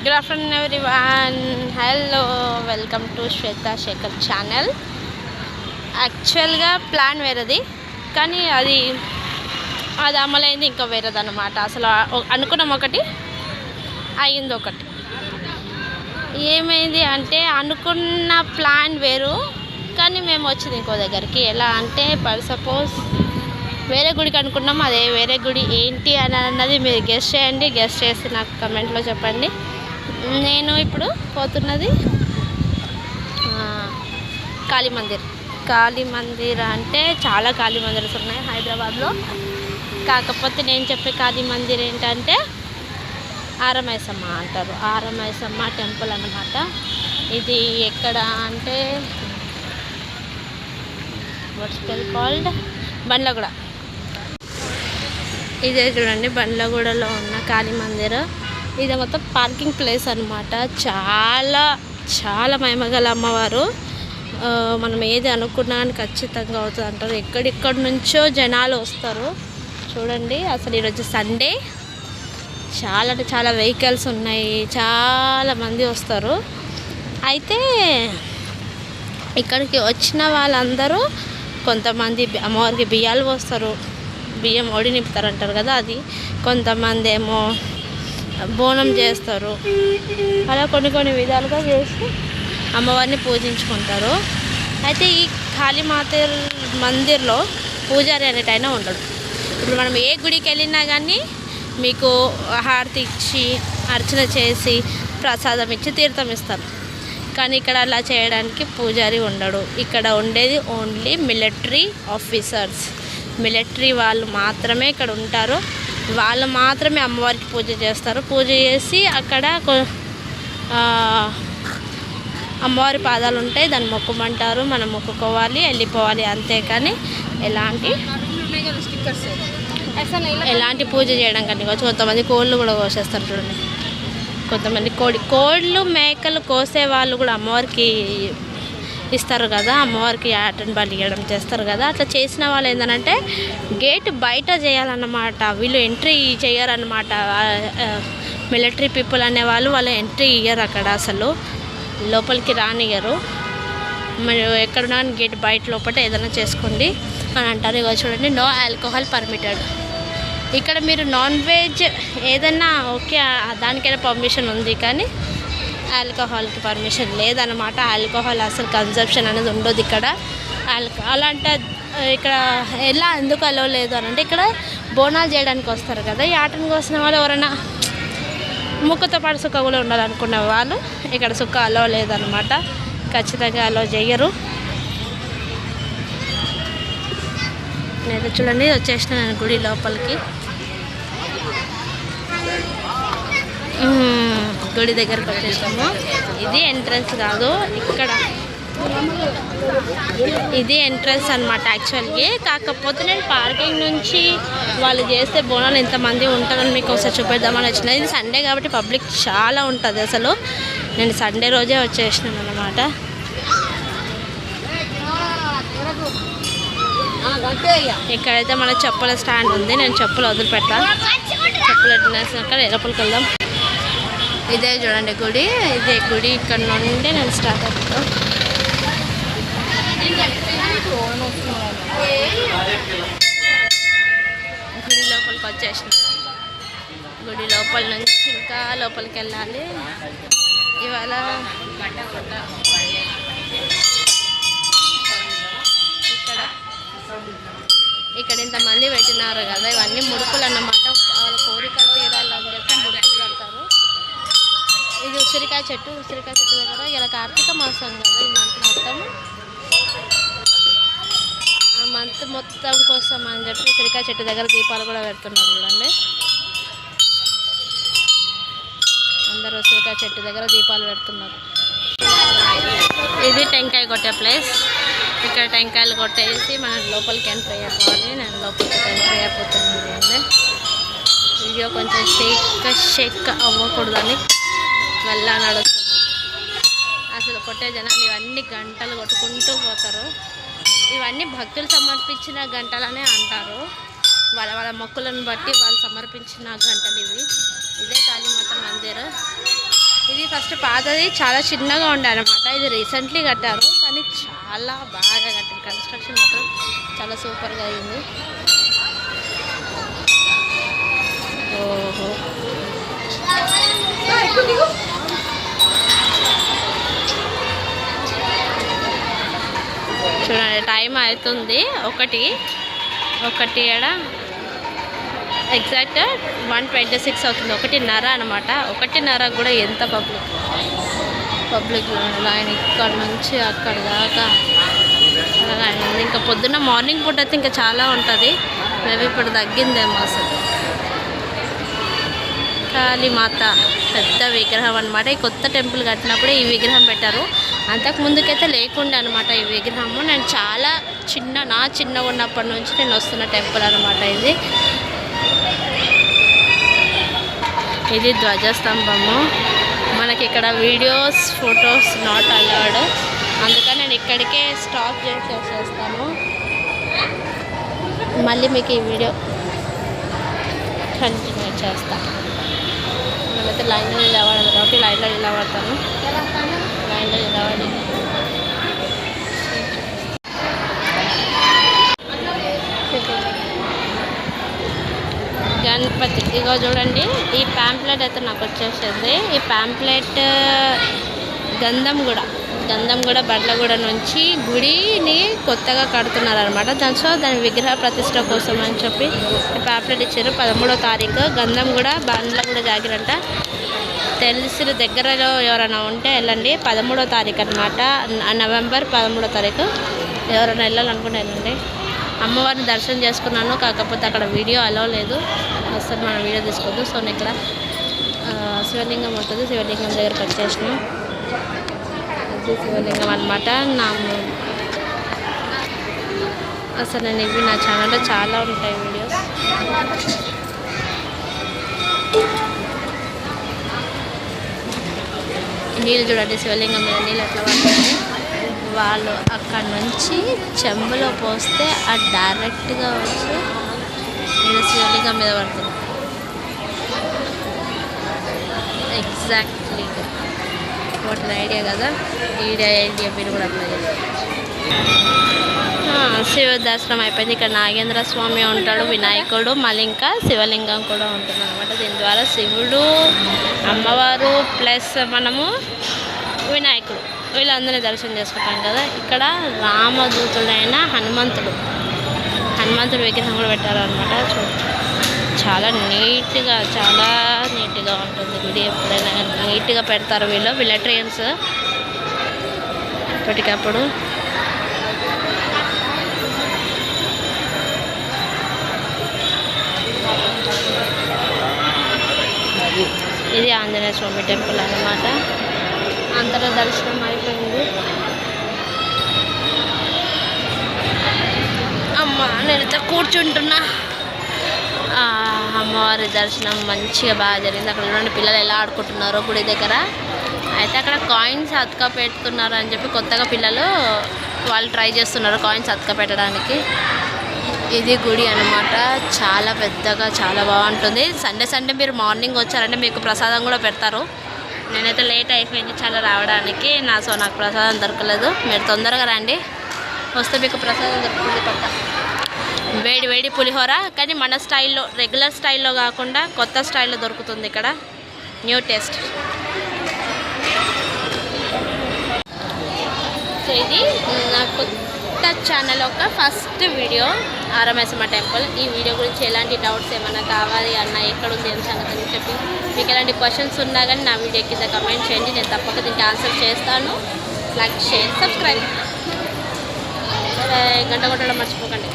Good afternoon everyone. Hello, welcome to Shweta Shekhar channel. యాక్చువల్గా plan వేరేది, కానీ అది అమలైంది ఇంకా వేరేదన్నమాట. అసలు అనుకున్నాం ఒకటి, అయింది ఒకటి. ఏమైంది అంటే అనుకున్న ప్లాన్ వేరు, కానీ మేము వచ్చింది ఇంకో దగ్గరికి. ఎలా అంటే సపోజ్ వేరే గుడికి అనుకున్నాం, అదే వేరే గుడి ఏంటి అని అన్నది మీరు గెస్ట్ చేయండి. గెస్ట్ చేసి నాకు కమెంట్లో చెప్పండి. నేను ఇప్పుడు పోతున్నది కాళీ మందిర్ అంటే చాలా కాళీ మందిర్స్ ఉన్నాయి హైదరాబాద్లో. కాకపోతే నేను చెప్పే కాళీ మందిర్ ఏంటంటే ఆరమైసమ్మ అంటారు. ఆరమైసమ్మ టెంపుల్ అన్నమాట. ఇది ఎక్కడ అంటే వాట్స్ కాల్డ్ బండ్లగూడ. ఇదే చూడండి, బండ్లగూడలో ఉన్న కాళీ మందిర్. ఇది మొత్తం పార్కింగ్ ప్లేస్ అనమాట. చాలా చాలా మహిమగల అమ్మవారు. మనం ఏది అనుకున్నా అని ఖచ్చితంగా అవుతుంది అంటారు. ఎక్కడెక్కడి నుంచో జనాలు వస్తారు చూడండి. అసలు ఈరోజు సండే, చాలా అంటే చాలా వెహికల్స్ ఉన్నాయి, చాలా మంది వస్తారు. అయితే ఇక్కడికి వచ్చిన వాళ్ళందరూ కొంతమంది అమ్మవారికి బియ్యాలు పోస్తారు, బియ్యం ఒడి నింపుతారు అంటారు కదా, అది. కొంతమంది ఏమో బోనం చేస్తారు. అలా కొన్ని విధాలుగా చేసి అమ్మవారిని పూజించుకుంటారు. అయితే ఈ కాళీమాత మందిర్లో పూజారి అనేటైనా ఉండడు. ఇప్పుడు మనం ఏ గుడికి వెళ్ళినా కానీ మీకు హారతి ఇచ్చి అర్చన చేసి ప్రసాదం ఇచ్చి తీర్థం ఇస్తారు. కానీ ఇక్కడ అలా చేయడానికి పూజారి ఉండడు. ఇక్కడ ఉండేది ఓన్లీ మిలిటరీ ఆఫీసర్స్. మిలిటరీ వాళ్ళు మాత్రమే ఇక్కడ ఉంటారు. వాళ్ళు మాత్రమే అమ్మవారికి పూజ చేస్తారు. పూజ చేసి అక్కడ అమ్మవారి పాదాలు ఉంటాయి, దాన్ని మొక్కమంటారు. మనం మొక్కుకోవాలి, వెళ్ళిపోవాలి, అంతేకాని ఎలాంటి పూజ చేయడం కానీ. కొంతమంది కోళ్ళు కూడా కోసేస్తారు చూడండి. కొంతమంది కోళ్ళు మేకలు కోసే వాళ్ళు కూడా అమ్మవారికి ఇస్తారు కదా, అమ్మవారికి ఆటను బలి ఇవ్వడం చేస్తారు కదా. అట్లా చేసిన వాళ్ళు ఏంటంటే గేట్ బయట చేయాలన్నమాట. వీళ్ళు ఎంట్రీ చేయరన్నమాట. మిలిటరీ పీపుల్ అనేవాళ్ళు వాళ్ళు ఎంట్రీ ఇయ్యరు అక్కడ, అసలు లోపలికి రానియ్యరు. మీరు ఎక్కడున్నా గేట్ బయట లోపల ఏదైనా చేసుకోండి అని అంటారు. ఇక చూడండి, నో ఆల్కహాల్ పర్మిటెడ్. ఇక్కడ మీరు నాన్ వెజ్ ఏదైనా ఓకే, దానికైనా పర్మిషన్ ఉంది, కానీ ఆల్కహాల్కి పర్మిషన్ లేదన్నమాట. ఆల్కహాల్ అసలు కన్సంప్షన్ అనేది ఉండదు ఇక్కడ. అలాంటి ఇక్కడ ఎందుకు అలో లేదు అని అంటే, ఇక్కడ బోనాలు చేయడానికి వస్తారు కదా, ఈ ఆటను కోసిన వాళ్ళు ఎవరైనా ముక్కతో పాటు సుక్క కూడా ఉండాలనుకున్న వాళ్ళు ఇక్కడ సుక్క అలో లేదనమాట. ఖచ్చితంగా అలో చేయరు. నేను చూడండి వచ్చేసిన నేను గుడి లోపలికి. గుడి దగ్గరకు వచ్చేసాము. ఇది ఎంట్రన్స్ కాదు, ఇక్కడ ఇది ఎంట్రన్స్ అనమాట యాక్చువల్గా. కాకపోతే నేను పార్కింగ్ నుంచి వాళ్ళు చేస్తే బోనాలు ఎంతమంది ఉంటారని మీకు ఒకసారి చూపిద్దామని వచ్చిన. ఇది సండే కాబట్టి పబ్లిక్ చాలా ఉంటుంది అసలు. నేను సండే రోజే వచ్చేసినాను అన్నమాట. ఇక్కడైతే మన చెప్పుల స్టాండ్ ఉంది. నేను చెప్పులు వదిలిపెట్టాను. చెప్పులు ఎట్టినాక లోపలికి వెళ్దాం. ఇదే చూడండి గుడి. ఇదే గుడి. ఇక్కడ నుండి నేను స్టార్ట్ అవుతాను. గుడి లోపలికి వచ్చేసిన. గుడి లోపల నుంచి ఇంకా లోపలికి వెళ్ళాలి. ఇవాళ ఇక్కడ ఇంతమంది పెట్టినారు కదా, ఇవన్నీ ముడుపులు అన్నమాట. వాళ్ళ కోరికలు తీరాలని చెప్పి ముడుపులు కడతారు. ఇది ఉసిరికాయ చెట్టు దగ్గర ఇలా కార్తీక మాసం కదా, ఈ మంత్ మొత్తం కోసం అని చెప్పి ఉసిరికాయ చెట్టు దగ్గర దీపాలు కూడా పెడుతున్నారు చూడండి. అందరూ ఉసిరికాయ చెట్టు దగ్గర దీపాలు పెడుతున్నారు. ఇది టెంకాయ కొట్టే ప్లేస్. ఇక్కడ టెంకాయలు కొట్టేసి మనం లోపలికి ఎంట్రీ అయిపోవాలి. నేను లోపలికి ఎంట్రీ అయిపోతున్నాను. వీడియో కొంచెం షేక్ అవ్వకూడదని వెళ్ళా నడుస్తుంది. అసలు కొట్టే జనాలు ఇవన్నీ గంటలు కొట్టుకుంటూ పోతారు. ఇవన్నీ భక్తులు సమర్పించిన గంటలనే అంటారు. వాళ్ళ మొక్కులను బట్టి వాళ్ళు సమర్పించిన గంటలు ఇవి. ఇదే కాళీమాత మందిర్. ఇది ఫస్ట్ పాతది చాలా చిన్నగా ఉండే అనమాట. ఇది రీసెంట్లీ కట్టారు కానీ చాలా బాగా కట్టారు. కన్స్ట్రక్షన్ మాత్రం చాలా సూపర్గా అయింది. ఓహో చూడండి టైం అవుతుంది. ఒకటి ఏడ ఎగ్జాక్ట్ 1:26 అవుతుంది. 1:30 అనమాట. 1:30 కూడా ఎంత పబ్లిక్ లైన్ ఇక్కడ నుంచి అక్కడ దాకా ఇంకా పొద్దున్న మార్నింగ్ పూట అయితే ఇంకా చాలా ఉంటుంది. మేబీ ఇప్పుడు తగ్గిందేమో అసలు. కాళీమాత పెద్ద విగ్రహం అనమాట. ఈ కొత్త టెంపుల్ కట్టినప్పుడే ఈ విగ్రహం పెట్టారు. అంతకు ముందుకైతే లేకుండే అనమాట ఈ విగ్రహము. నేను చాలా చిన్నగా ఉన్నప్పటి నుంచి నేను వస్తున్న టెంపుల్ అనమాట ఇది. ఇది ధ్వజస్తంభము. మనకి ఇక్కడ వీడియోస్ ఫొటోస్ నాట్ అలౌడ్, అందుకని నేను ఇక్కడికే స్టాప్ చేసేస్తాను. మళ్ళీ మీకు ఈ వీడియో కంటిన్యూ చేస్తాను. నేనైతే లైన్లో నిలబడాలి కాబట్టి లైన్లో నిలబడతాను. లైన్లో నిలబడి గణపతి ఇగో చూడండి. ఈ ప్యాంప్లెట్ అయితే నాకు వచ్చేసింది. ఈ ప్యాంప్లెట్ గంధంగూడ బండ్లగూడ నుంచి గుడిని కొత్తగా కడుతున్నారు అనమాట. దాని విగ్రహ ప్రతిష్ట కోసం అని చెప్పి ప్యాంప్లెట్ ఇచ్చారు. 13వ తారీఖు గంధంగూడ బండ్లగూడ జాగిరంట. తెలిసిన దగ్గరలో ఎవరైనా ఉంటే వెళ్ళండి. 13వ తారీఖు అనమాట. నవంబర్ 13వ తారీఖు. ఎవరైనా వెళ్ళాలనుకుంటే వెళ్ళండి. అమ్మవారిని దర్శనం చేసుకున్నాను, కాకపోతే అక్కడ వీడియో అలో లేదు. అసలు మనం వీడియో తీసుకోవద్దు. సో నేను ఇక్కడ శివలింగం ఉంటుంది. శివలింగం దగ్గరకు వచ్చేసినాం. అది శివలింగం అనమాట. అసలు నేను ఇవి నా ఛానల్లో చాలా ఉంటాయి వీడియోస్. నీళ్ళు చూడండి, శివలింగం మీద నీళ్ళు ఎట్లా పడుతుంది. వాళ్ళు అక్కడ నుంచి చెంబులో పోస్తే అది డైరెక్ట్గా వచ్చి నేను శివలింగం మీద పడుతుంది. ఎగ్జాక్ట్లీ వాటి ఐడియా కదా. ఐడియా మీరు కూడా అప్లై చేస్తారు. శివ దర్శనం అయిపోయింది. ఇక్కడ నాగేంద్ర స్వామి ఉంటాడు, వినాయకుడు, మళ్ళీ ఇంకా శివలింగం కూడా ఉంటుంది అనమాట. దీని ద్వారా శివుడు, అమ్మవారు ప్లస్ మనము వినాయకుడు వీళ్ళందరినీ దర్శనం చేసుకుంటాం కదా. ఇక్కడ రామదూతుడైన హనుమంతుడు విగ్రహం కూడా పెట్టారనమాట. చాలా నీట్గా ఉంటుంది గుడి. ఎప్పుడైనా నీట్గా పెడతారు వీళ్ళు మిలిటరియన్స్ ఎప్పటికప్పుడు. ఇది ఆంజనేయ స్వామి టెంపుల్ అన్నమాట. అంతలో దర్శనం అయిపోయింది. అమ్మ నేనైతే కూర్చుంటున్నా. అమ్మవారి దర్శనం మంచిగా బాగా జరిగింది. అక్కడ చూడండి పిల్లలు ఎలా ఆడుకుంటున్నారో గుడి దగ్గర. అయితే అక్కడ కాయిన్స్ అతక పెడుతున్నారు అని చెప్పి కొత్తగా పిల్లలు వాళ్ళు ట్రై చేస్తున్నారు కాయిన్స్ అతక పెట్టడానికి. ఇది గుడి అనమాట. చాలా పెద్దగా చాలా బాగుంటుంది. సండే మీరు మార్నింగ్ వచ్చారంటే మీకు ప్రసాదం కూడా పెడతారు. నేనైతే లేట్ అయిపోయింది చాలా రావడానికి. నాకు ప్రసాదం దొరకలేదు. మీరు తొందరగా రండి, వస్తే మీకు ప్రసాదం దొరుకుతుంది పక్క. వేడి పులిహోర, కానీ మన స్టైల్లో రెగ్యులర్ స్టైల్లో కాకుండా కొత్త స్టైల్లో దొరుకుతుంది ఇక్కడ. New taste. సో ఇది నా కొత్త ఛానల్ ఒక ఫస్ట్ వీడియో, ఆరమైసమ్మ టెంపుల్. ఈ వీడియో గురించి ఎలాంటి డౌట్స్ ఏమైనా కావాలి అన్న, ఎక్కడుంది ఏం సంగతి అని చెప్పి మీకు ఎలాంటి క్వశ్చన్స్ ఉన్నా కానీ నా వీడియో కింద కమెంట్ చేయండి. నేను తప్పక దీనికి ఆన్సర్ చేస్తాను. Like, share, subscribe. గంట కొట్టడం మర్చిపోకండి.